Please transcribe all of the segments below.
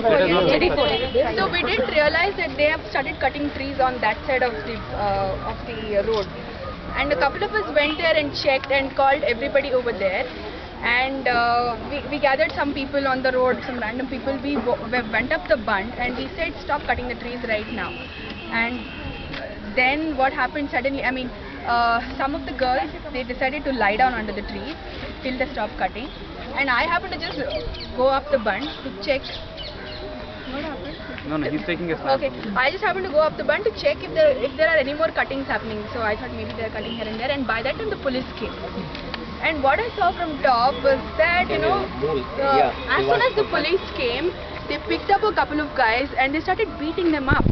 So we didn't realize that they have started cutting trees on that side of the road, and a couple of us went there and checked and called everybody over there, and we gathered some people on the road, some random people. We went up the bund and we said stop cutting the trees right now. And then what happened suddenly, I mean, some of the girls, they decided to lie down under the trees till they stopped cutting, and I happened to just go up the bund to check. What happened? No, he's taking a snap. Okay, I just happened to go up the bund to check if there are any more cuttings happening. So I thought maybe they are cutting here and there, and by that time the police came. And what I saw from top was that, you know, as soon as the police came, they picked up a couple of guys and they started beating them up.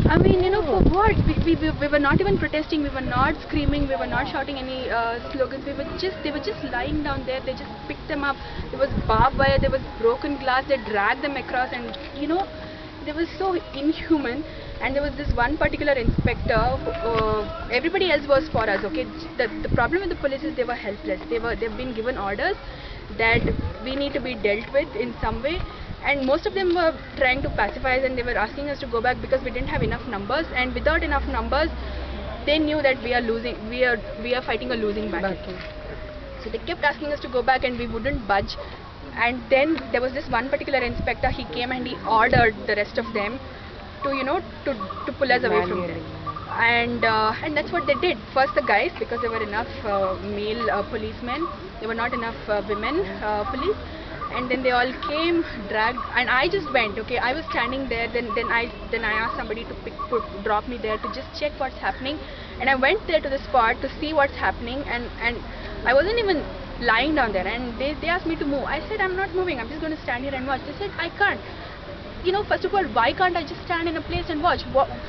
I mean, you know, for what? We were not even protesting, we were not screaming, we were not shouting any slogans. They were just lying down there. They just picked them up. There was barbed wire, there was broken glass. They dragged them across, and you know, they were so inhuman. And there was this one particular inspector. Everybody else was for us. Okay, the problem with the police is they were helpless. They've been given orders that we need to be dealt with in some way. And most of them were trying to pacify us, and they were asking us to go back because we didn't have enough numbers, and without enough numbers they knew that we are losing, we are fighting a losing battle. So they kept asking us to go back and we wouldn't budge. And then there was this one particular inspector. He came and he ordered the rest of them to, you know, to pull us away from there. And that's what they did. First the guys, because there were enough male policemen, there were not enough women police. And then they all came, dragged, and I just went. Okay, I was standing there. Then I asked somebody to drop me there to just check what's happening. And I went there to the spot to see what's happening. And I wasn't even lying down there. And they asked me to move. I said I'm not moving. I'm just going to stand here and watch. They said I can't. You know, first of all, why can't I just stand in a place and watch?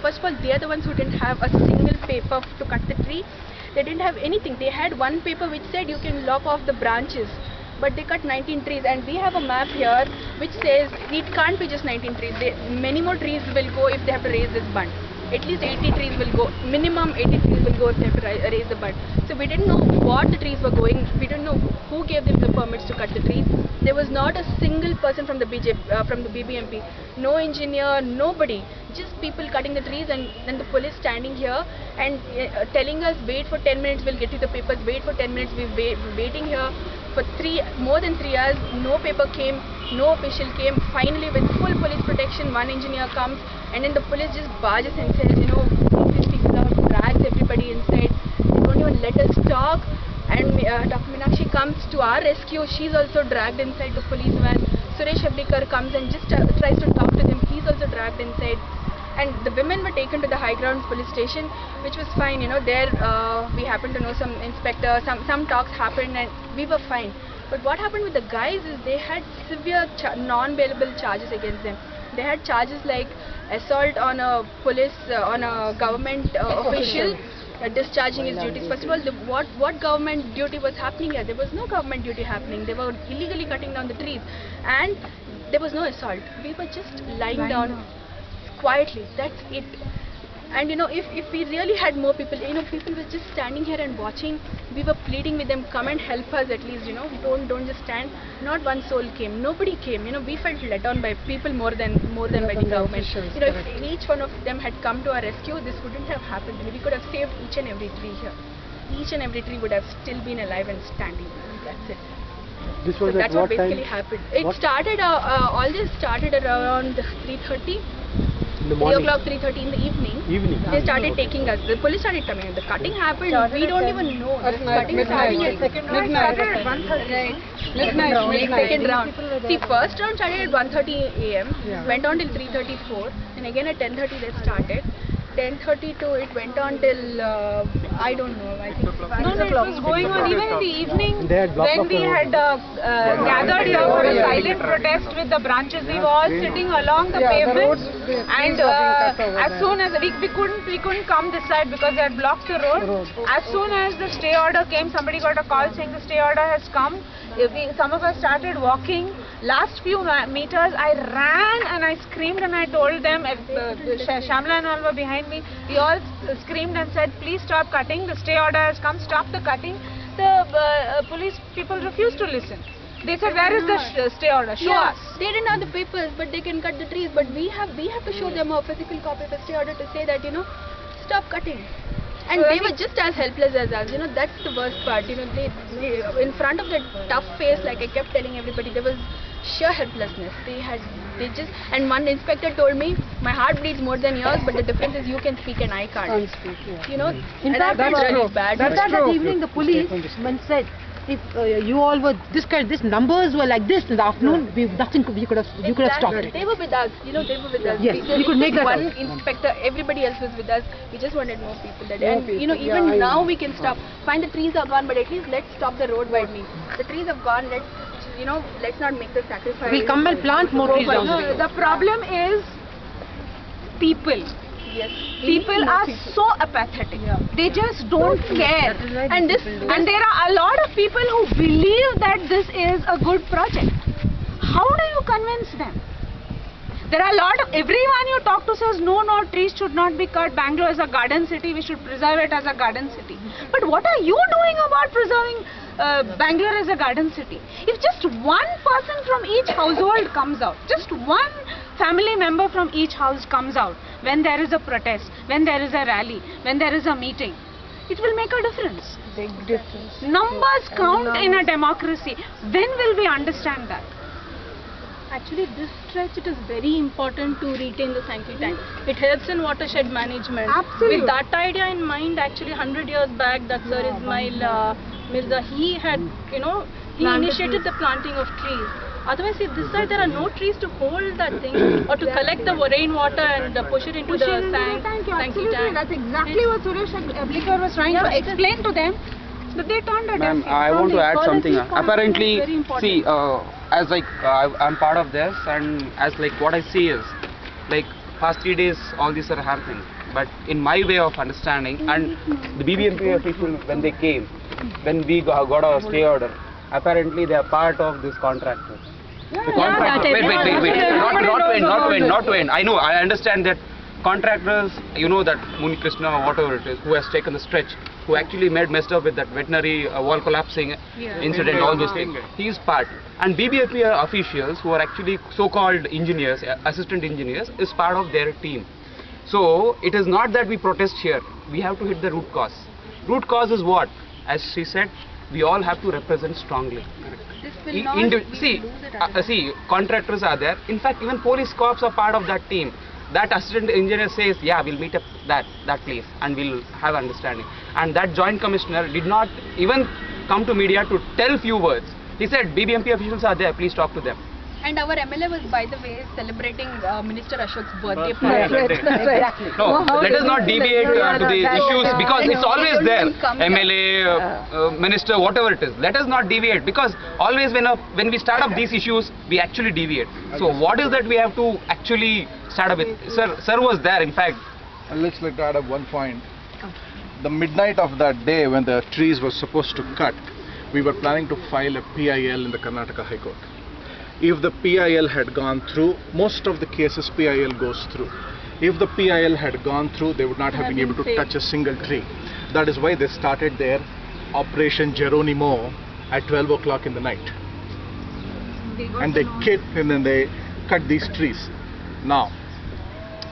First of all, they're the ones who didn't have a single paper to cut the tree. They didn't have anything. They had one paper which said you can lop off the branches. But they cut 19 trees, and we have a map here which says it can't be just 19 trees. Many more trees will go if they have to raise this bund. At least 80 trees will go, minimum 80 trees will go if they have to raise the bund. So we didn't know what the trees were going. We didn't know who gave them the permits to cut the trees. There was not a single person from the BBMP, no engineer, nobody. Just people cutting the trees, and then the police standing here and telling us wait for 10 minutes, we'll get you the papers. Wait for 10 minutes. We're waiting here for more than 3 hours. No paper came, no official came. Finally, with full police protection, one engineer comes, and then the police just barges and says, you know, these people out, drags everybody inside. They don't even let us talk. And Dr. Meenakshi comes to our rescue. She's also dragged inside the police van. Suresh Hebdekar comes and just tries to talk to them. He's also dragged inside. And the women were taken to the high grounds police station, which was fine. You know, there we happened to know some inspector, some talks happened, and we were fine. But what happened with the guys is they had severe non-bailable charges against them. They had charges like assault on a police, on a government official, discharging his duties. First of all, what government duty was happening here? There was no government duty happening. They were illegally cutting down the trees, and there was no assault. We were just lying down quietly. That's it. And you know, if we really had more people, you know, people were just standing here and watching. We were pleading with them, come and help us at least, you know, don't just stand. Not one soul came, nobody came. You know, we felt let down by people more than by the government. You know, if each one of them had come to our rescue, this wouldn't have happened. We could have saved each and every tree here. Each and every tree would have still been alive and standing. That's it. This was so that's what basically happened. It started, all this started around 3:30. 3 o'clock, 3:30 in the evening. They started taking us. The police started coming in. The cutting happened. We don't even know. The cutting started at midnight. Right. Second round. See, first round started at 1:30 a.m. Went on till 3:34, and again at 10:30 they started. 10:32 it went on till I don't know. I think 6 o'clock. No, it was going on even in the evening. When we had gathered here for a silent protest with the branches, we were all sitting along the pavement, and as soon as we couldn't come this side because they had blocked the road. As soon as the stay order came, somebody got a call saying the stay order has come. Some of us started walking. Last few meters, I ran and I screamed and I told them, Shamla and all were behind me. We all screamed and said, please stop cutting. The stay order has come. Stop the cutting. The police people refused to listen. They said, where is the stay order? Show Yeah, us. they didn't have the papers, but they can cut the trees. But we have to show them a physical copy of the stay order to say that, stop cutting. And they were just as helpless as us. That's the worst part. They in front of that tough face, like I kept telling everybody, there was sheer helplessness. And one inspector told me, my heart bleeds more than yours, but the difference is you can speak and I can't. In fact, that's really bad. In fact, that evening the policeman said, if you all were these numbers were like this in the afternoon, you could have stopped it. They were with us, they were with us. Yes, we could make that one out. inspector, everybody else was with us. We just wanted more people that day. And even now we can stop. Fine, the trees are gone, but at least let's stop the road widening. The trees have gone. Let's not make the sacrifice. We'll come and plant more trees down there. The problem is people. Yes. People are so apathetic. They just don't care. And And there are a lot of people who believe that this is a good project. How do you convince them? There are a lot of, everyone you talk to says, no, trees should not be cut. Bangalore is a garden city. We should preserve it as a garden city. But what are you doing about preserving Bangalore as a garden city? If just one person from each household comes out, just one family member from each house comes out when there is a protest, when there is a rally, when there is a meeting, it will make a difference. Big difference. Numbers count in a democracy. When will we understand that? Actually, this stretch, it is very important to retain the Sankey tank. It helps in watershed management. Absolutely. With that idea in mind, actually 100 years back, that Sir Ismail Mirza, he had, he initiated the planting of trees. Otherwise, if this side there are no trees to hold that thing or to collect the rainwater and push it into the Sankey tank. That's exactly what Suresh Ablikar was trying to explain to them. But they turned a deaf Ma'am, ear. I want to add something. Policy concept Apparently, is very important. see, as I'm part of this, and as what I see is, past 3 days, all these are happening. But in my way of understanding, and the BBMP officials, when they came, when we got a stay order, apparently they are part of this contractor. The contractor. Wait. Not to end. I know. I understand that contractors, that Muni Krishna or whatever it is, who has taken the stretch, who actually messed up with that veterinary wall collapsing incident, all those things. He is part. And BBFP officials, who are actually so-called engineers, assistant engineers, is part of their team. So it is not that we protest here. We have to hit the root cause. Root cause is what? As she said, we all have to represent strongly. This will not See, contractors are there. In fact, even police corps are part of that team. That assistant engineer says, yeah, we'll meet up that place and we'll have understanding. And that joint commissioner did not even come to media to tell few words. He said, BBMP officials are there, please talk to them. And our MLA was, by the way, celebrating Minister Ashok's birthday party. No, let us not deviate to the issues because it's always there. MLA, minister, whatever it is. Let us not deviate because always when we start up these issues, we actually deviate. So what is that we have to actually start up with? Sir was there, in fact. And let's add up one point. The midnight of that day when the trees were supposed to cut, we were planning to file a PIL in the Karnataka High Court. If the PIL had gone through, most of the cases PIL goes through. If the PIL had gone through, they would not have been able to touch a single tree. That is why they started their Operation Geronimo at 12 o'clock in the night. And then they cut these trees. Now,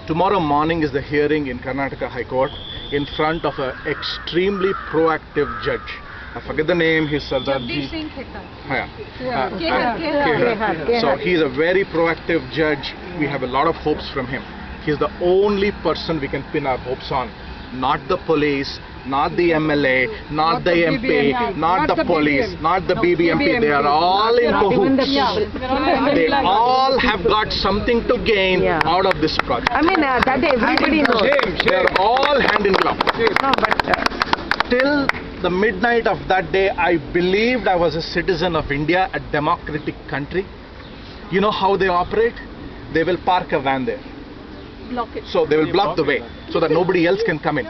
tomorrow morning is the hearing in Karnataka High Court in front of an extremely proactive judge. I forget the name, he's Sardarji. Singh Khaitan. So he's a very proactive judge. We have a lot of hopes from him. He's the only person we can pin our hopes on. Not the police, not the MLA, not the MP, not the police, not the BBMP. They are all in cahoots. They all have got something to gain out of this project. I mean, that everybody knows. They are all hand in glove. No, but Till the midnight of that day, I believed I was a citizen of India, a democratic country. You know how they operate? They will park a van there. Block it. So they will block the way so that nobody else can come in.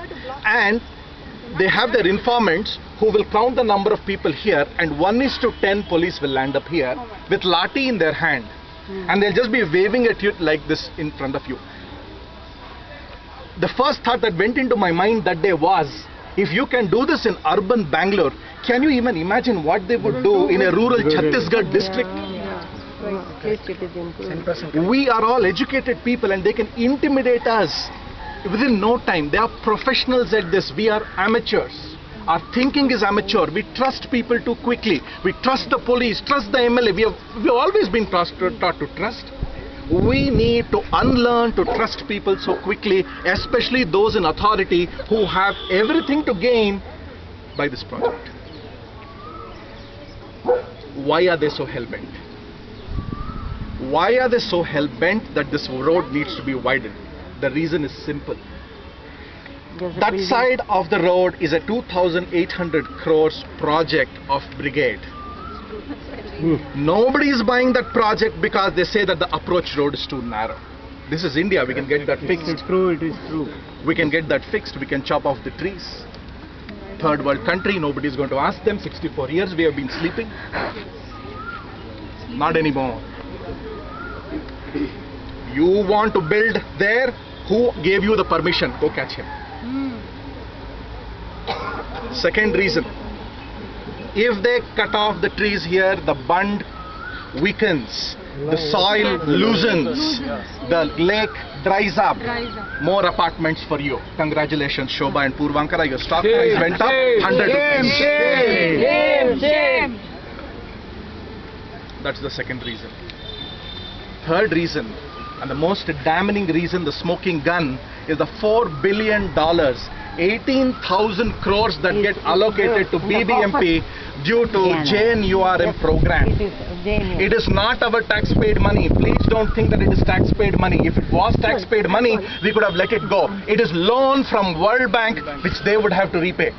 And they have their informants who will count the number of people here, and 1:10 police will land up here with lathi in their hand. And they'll just be waving at you like this in front of you. The first thought that went into my mind that day was, If you can do this in urban Bangalore, can you even imagine what they would do in a rural Chhattisgarh district? We are all educated people and they can intimidate us within no time. They are professionals at this. We are amateurs. Our thinking is amateur. We trust people too quickly. We trust the police, trust the MLA. We've always been taught to trust. We need to unlearn to trust people so quickly, especially those in authority who have everything to gain by this project. Why are they so hell-bent? Why are they so hell-bent that this road needs to be widened? The reason is simple. That side of the road is a 2,800 crores project of Brigade. Nobody is buying that project because they say that the approach road is too narrow. This is India, we can get that fixed. It's true, it is true. We can get that fixed, we can chop off the trees. Third world country, nobody is going to ask them. 64 years we have been sleeping. Not anymore. You want to build there? Who gave you the permission? Go catch him. Second reason, if they cut off the trees here, the bund weakens, the soil loosens, the lake dries up. More apartments for you. Congratulations, Shobha and Purvankara, your stock price went up 100 rupees. Shame. That's the second reason. Third reason, and the most damning reason, the smoking gun, is the $4 billion, 18,000 crores that get allocated to BBMP due to JNURM program. It is not our tax-paid money. Please don't think that it is tax-paid money. If it was tax-paid money, we could have let it go. It is loan from World Bank which they would have to repay.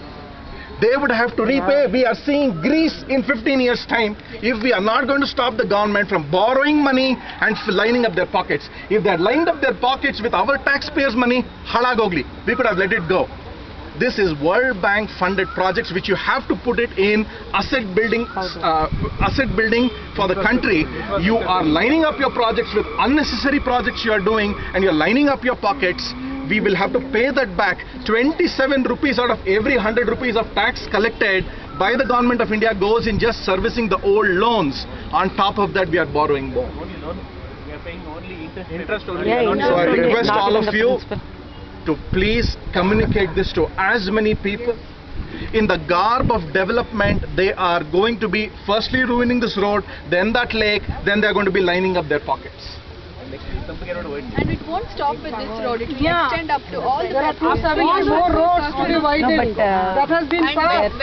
They would have to repay. We are seeing Greece in 15 years' time. If we are not going to stop the government from borrowing money and lining up their pockets, if they had lined up their pockets with our taxpayers' money, halagogli, we could have let it go. This is World Bank funded projects which you have to put it in asset building for the country. You are lining up your projects with unnecessary projects you are doing and you are lining up your pockets. We will have to pay that back. 27 rupees out of every 100 rupees of tax collected by the government of India goes in just servicing the old loans. On top of that, we are borrowing more. We are paying only interest only. So I request all of you to please communicate this to as many people. In the garb of development, they are going to be firstly ruining this road, then that lake, then they are going to be lining up their pockets. And it won't stop with this road. It will extend up to all the More roads to be widened. That has been passed.